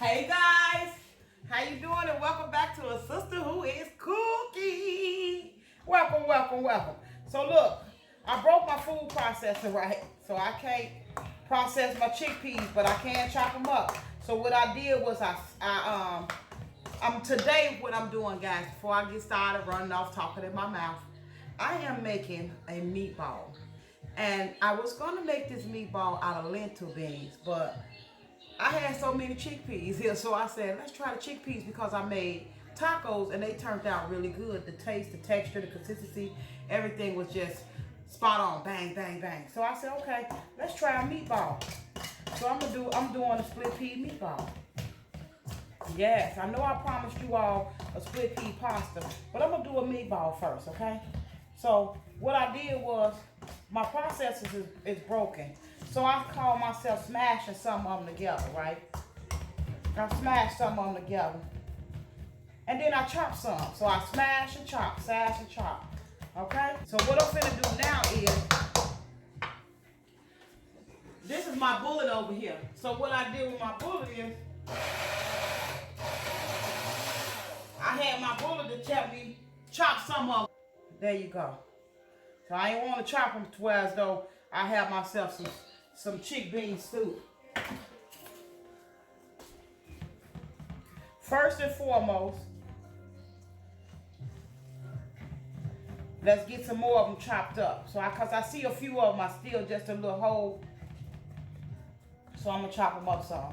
Hey guys, how you doing? And welcome back to a sister who is cooking. Welcome, welcome, welcome. So look, I broke my food processor, right? So I can't process my chickpeas, but I can chop them up. So what I did was today what I'm doing, guys, before I get started running off talking in my mouth, I am making a meatball. And I was gonna make this meatball out of lentil beans, but I had so many chickpeas here, so I said, let's try the chickpeas because I made tacos and they turned out really good. The taste, the texture, the consistency, everything was just spot on, bang, bang, bang. So I said, okay, let's try a meatball. So I'm doing a split pea meatball. Yes, I know I promised you all a split pea pasta, but I'm gonna do a meatball first, okay? So what I did was, my processor is broken. So I call myself smashing some of them together, right? I smash some of them together. And then I chop some. So I smash and chop, smash and chop. Okay? So what I'm finna do now is, this is my bullet over here. So what I did with my bullet is, I had my bullet to help me chop some of them. There you go. So I ain't want to chop them to where as though I have myself some chickpea soup. First and foremost, let's get some more of them chopped up. So cause I see a few of them are still just a little whole. So I'm gonna chop them up some.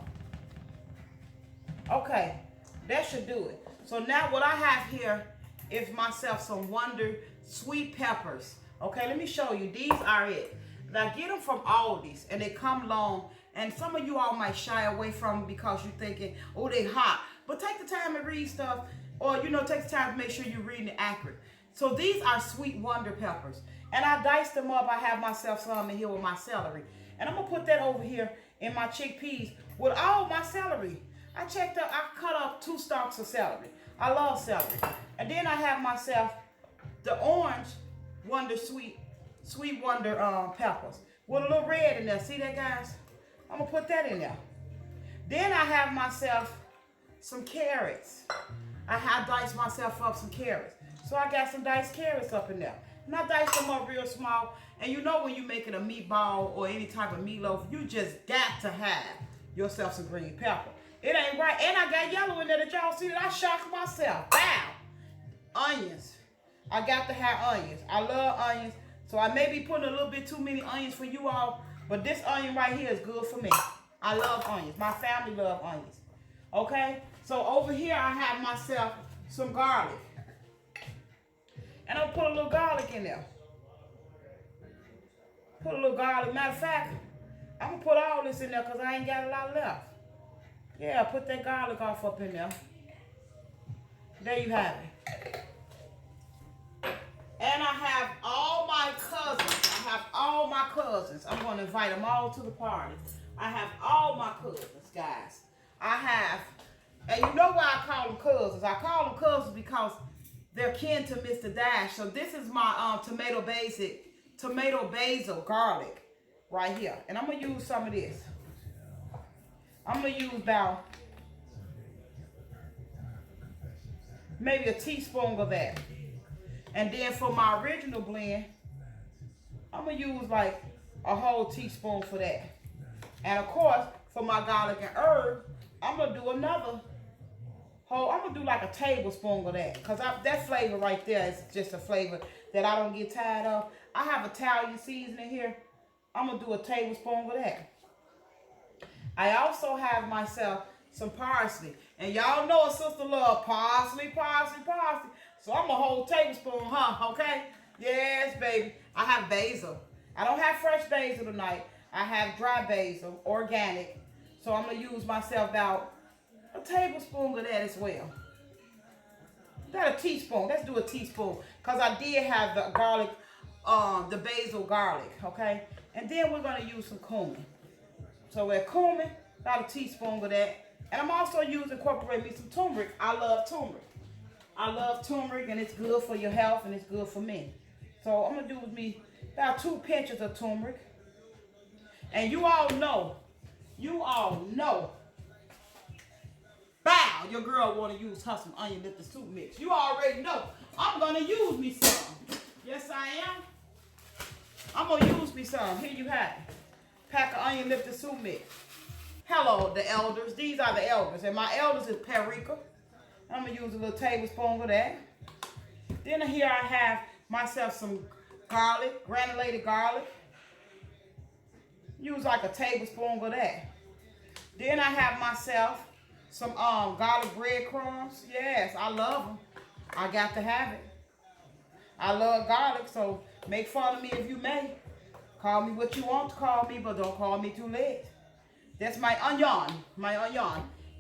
Okay, that should do it. So now what I have here is myself some Wonder sweet peppers. Okay, let me show you. These are it. Now get them from Aldi's and they come long, and some of you all might shy away from them because you're thinking, oh, they hot. But take the time to read stuff, or take the time to make sure you're reading it accurate. So these are sweet Wonder peppers. And I diced them up. I have myself some in here with my celery. And I'm gonna put that over here in my chickpeas with all my celery. I cut up 2 stalks of celery. I love celery. And then I have myself the orange Wonder sweet Wonder peppers with a little red in there. See that, guys? I'm gonna put that in there. Then I have myself some carrots. I have diced myself up some carrots. So I got some diced carrots up in there. And I diced them up real small. And you know when you're making a meatball or any type of meatloaf, you just got to have yourself some green pepper. It ain't right. And I got yellow in there that y'all see that I shocked myself. Wow. Onions. I got to have onions. I love onions. So I may be putting a little bit too many onions for you all, but this onion right here is good for me. I love onions. My family loves onions. Okay? So over here I have myself some garlic. And I'll put a little garlic in there. Put a little garlic. Matter of fact, I'm going to put all this in there because I ain't got a lot left. Yeah, put that garlic off up in there. There you have it. And I have all my cousins. I'm going to invite them all to the party. I have all my cousins, guys. And you know why I call them cousins? I call them cousins because they're kin to Mr.Dash. So this is my tomato basil garlic right here. And I'm going to use some of this. I'm going to use about maybe a teaspoon of that. And then for my original blend, I'm going to use like a whole teaspoon for that. And of course, for my garlic and herb, I'm going to do another whole, I'm going to do like a tablespoon of that. Because that flavor right there is just a flavor that I don't get tired of. I have Italian seasoning here. I'm going to do a tablespoon of that. I also have myself some parsley. And y'all know a sister love parsley. So I'm a whole tablespoon, huh? Okay? Yes, baby. I have basil. I don't have fresh basil tonight. I have dry basil, organic. So I'm going to use myself about a tablespoon of that as well. Not a teaspoon. Let's do a teaspoon. Because I did have the garlic, the basil garlic, okay? And then we're going to use some cumin. So with cumin, about a teaspoon of that. And I'm also incorporating me some turmeric. I love turmeric and it's good for your health and it's good for me. So I'm going to do with me about 2 pinches of turmeric. And you all know your girl want to use her some onion lifted soup mix. You already know I'm going to use me some. Yes, I am. I'm going to use me some. Here you have it. Pack of onion lifted soup mix. Hello, the elders. These are the elders. And my elders is Paprika. I'm going to use a little tablespoon of that. Then here I have myself some garlic, granulated garlic. Use like a tablespoon of that. Then I have myself some garlic breadcrumbs. Yes, I love them. I got to have it. I love garlic, so make fun of me if you may. Call me what you want to call me, but don't call me too late. That's my onion,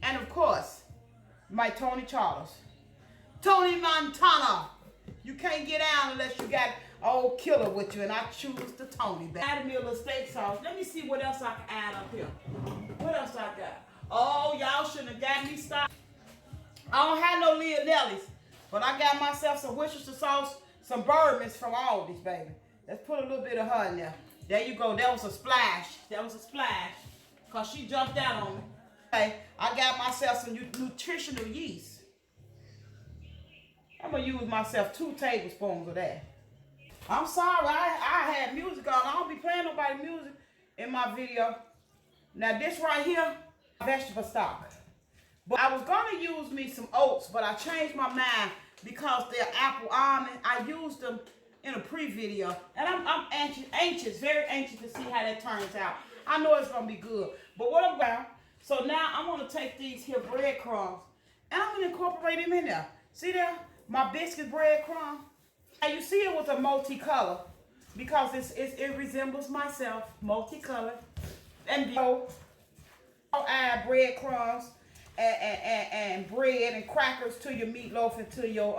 and of course, my Tony Charles, Tony Montana. You can't get out unless you got old killer with you, and I choose the Tony. Added me a little steak sauce. Let me see what else I can add up here. What else I got? Oh, y'all shouldn't have got me started. I don't have no Leonellis, but I got myself some Worcestershire sauce, some Bourbons from Aldi's, baby. Let's put a little bit of her in there. There you go. That was a splash. That was a splash, because she jumped out on me. Okay, I got myself some nutritional yeast. I'm going to use myself 2 tablespoons of that. I'm sorry, I had music on. I don't be playing nobody music in my video. Now this right here, vegetable stock. But I was going to use me some oats, but I changed my mind because they're apple almond. I used them in a pre-video, and I'm anxious, very anxious to see how that turns out. I know it's going to be good. But what I'm going, so now I'm going to take these here breadcrumbs, and I'm going to incorporate them in there. See there? My biscuit breadcrumb. And you see it was a multicolor because it resembles myself, multicolored. And I'll add breadcrumbs and bread and crackers to your meatloaf and to your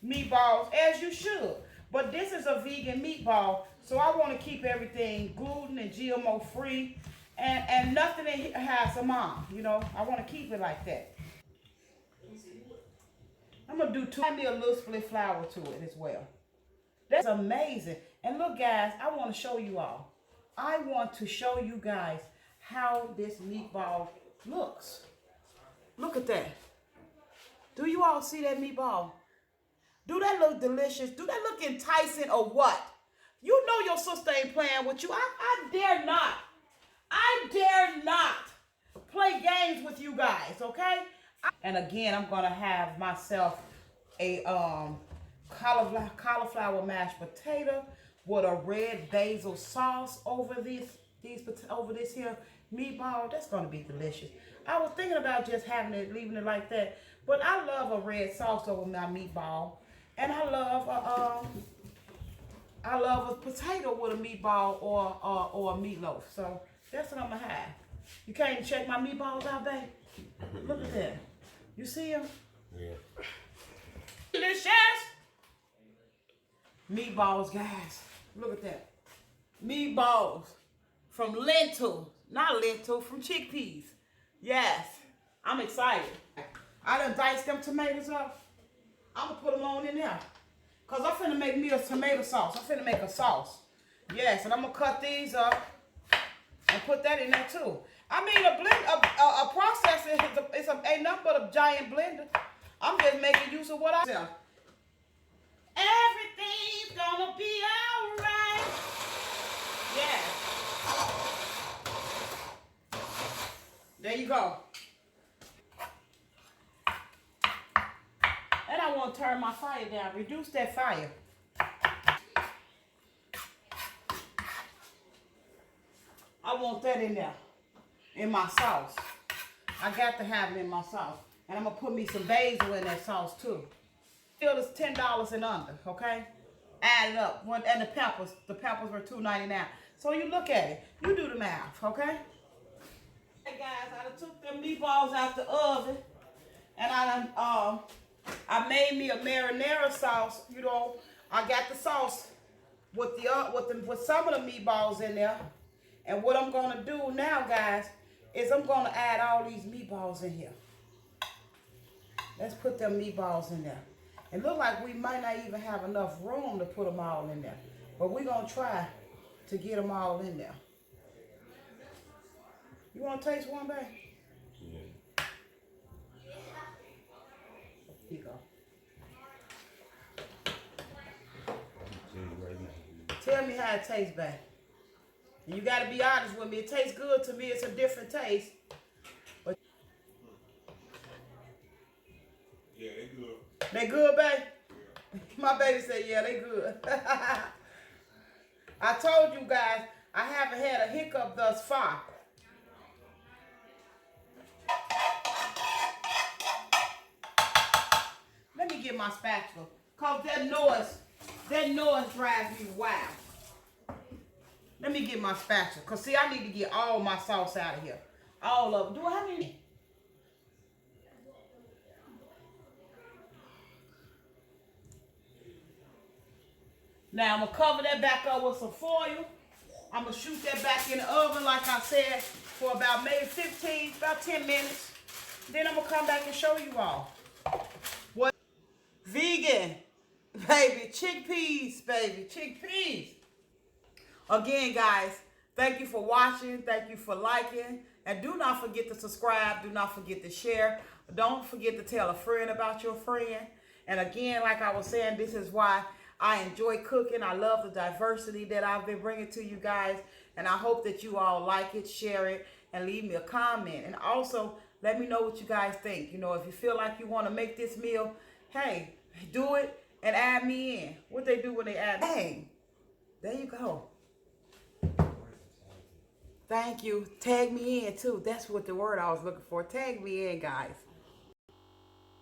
meatballs, as you should. But this is a vegan meatball, so I want to keep everything gluten and GMO free, and nothing in here has a mom. You know, I want to keep it like that. I'm going to do add me a little split flour to it as well. That's amazing. And look, guys, I want to show you all. I want to show you guys how this meatball looks. Look at that. Do you all see that meatball? Do that look delicious? Do that look enticing or what? You know your sister ain't playing with you. I dare not. I dare not play games with you guys, okay? And again, I'm going to have myself a cauliflower mashed potato with a red basil sauce over this here meatball. That's going to be delicious. I was thinking about just having it, leaving it like that, but I love a red sauce over my meatball, and I love a potato with a meatball or a meatloaf. So that's what I'm gonna have. You can't even check my meatballs out, babe. Look at that. You see them? Yeah. Delicious meatballs, guys. Look at that. Meatballs from lentil, not lentil, from chickpeas. Yes, I'm excited. I done diced them tomatoes up. I'm gonna put them on in there. Cause I'm finna make me a tomato sauce. I'm finna make a sauce. Yes, and I'm gonna cut these up and put that in there too. I mean, a processor ain't nothing but a giant blender. I'm just making use of what I sell. Everything's gonna be alright. Yeah. There you go. And I want to turn my fire down. Reduce that fire. I want that in there. In my sauce. I got to have it in my sauce. And I'm going to put me some basil in that sauce too. Still is $10 and under, okay? Add it up. And the peppers were $2.99. So you look at it. You do the math, okay? Hey guys, I done took them meatballs out the oven. And I made me a marinara sauce. You know, I got the sauce with some of the meatballs in there. And what I'm going to do now, guys, is I'm going to add all these meatballs in here. Let's put them meatballs in there. It looks like we might not even have enough room to put them all in there. But we're going to try to get them all in there. You want to taste one, babe? Yeah. Tell me how it tastes, babe. And you got to be honest with me. It tastes good to me. It's a different taste. But yeah, they good. They good, babe? Yeah. My baby said, yeah, they good. I told you guys, I haven't had a hiccup thus far. Let me get my spatula. Because that noise drives me wild. Let me get my spatula. Because, see, I need to get all my sauce out of here. All of it. Do I have any? Now, I'm going to cover that back up with some foil. I'm going to shoot that back in the oven, like I said, for about maybe 10 minutes. Then I'm going to come back and show you all. What? Vegan. Baby, chickpeas, baby, chickpeas. Again, guys, thank you for watching. Thank you for liking. And do not forget to subscribe. Do not forget to share. Don't forget to tell a friend about your friend. And again, like I was saying, this is why I enjoy cooking. I love the diversity that I've been bringing to you guys. And I hope that you all like it, share it, and leave me a comment. And also, let me know what you guys think. You know, if you feel like you want to make this meal, hey, do it and add me in. What they do when they add me? Dang. There you go. Thank you. Tag me in, too. That's what the word I was looking for. Tag me in, guys.